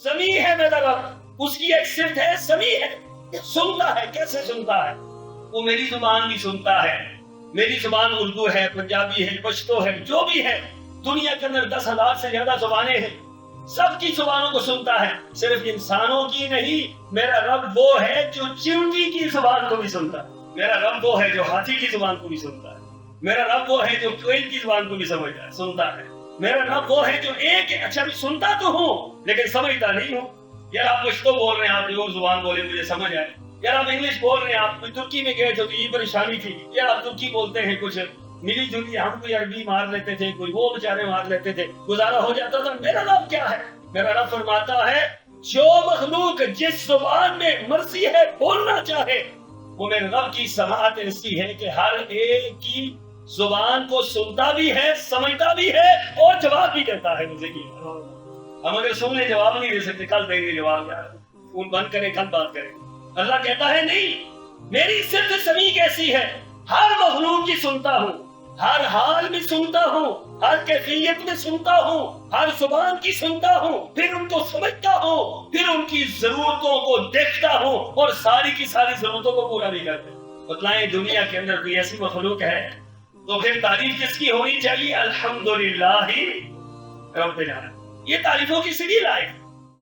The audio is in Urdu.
سمیع ہے میرا رب، اس کی ایک صفت ہے سمیع ہے، سنتا ہے۔ کیسے سنتا ہے؟ وہ میری زبان بھی سنتا ہے، میری زبان اردو ہے، پنجابی ہے، پشتو ہے، جو بھی ہے، دنیا کے اندر 10,000 سے زیادہ زبانیں ہیں، سب کی زبانوں کو سنتا ہے، صرف انسانوں کی نہیں۔ میرا رب وہ ہے جو چیونٹی کی زبان کو بھی سنتا ہے، میرا رب وہ ہے جو ہاتھی کی زبان کو بھی سنتا ہے، میرا رب وہ ہے جو کوئل کی زبان کو بھی سمجھتا ہے، سنتا ہے، میرا رب وہ ہے جو ایک اچھا بھی سنتا تو ہوں لیکن سمجھتا نہیں ہوں۔ یار آپ پشتو بول رہے ہیں، آپ اور زبان بولے مجھے سمجھ آئے، یار آپ انگلش بول رہے ہیں، آپ ترکی میں گئے تھے تو یہ پریشانی تھی، یار آپ ترکی بولتے ہیں، کچھ ملی جلی ہم کوئی عربی مار لیتے تھے، کوئی وہ بیچارے مار لیتے تھے، گزارا ہو جاتا تھا۔ میرا رب کیا ہے؟ میرا رب فرماتا ہے جو مخلوق جس زبان میں مرضی ہے بولنا چاہے، وہ میرے رب کی سماعت ایسی ہے کہ ہر ایک کی زبان کو سنتا بھی ہے، سمجھتا بھی ہے اور جواب بھی دیتا ہے۔ مجھے کی ہم اگر سننے جواب نہیں دے سکتے، کل دیں گے جواب، یار فون بند کریں، کل بات کریں۔ اللہ کہتا ہے نہیں، میری صرف سمیع کیسی ہے، ہر مخلوق کی سنتا ہوں، ہر حال میں سنتا ہوں، ہر کیفیت میں سنتا ہوں، ہر زبان کی سنتا ہوں، پھر ان کو سمجھتا ہوں، پھر ان کی ضرورتوں کو دیکھتا ہوں اور ساری کی ساری ضرورتوں کو پورا بھی کرتا ہوں۔ بتلائیں دنیا کے اندر کوئی ایسی مخلوق ہے تو پھر تعریف کس کی ہونی چاہیے؟ الحمدللہ رب العالمین۔ یہ تعریفوں کی سیدھی لائف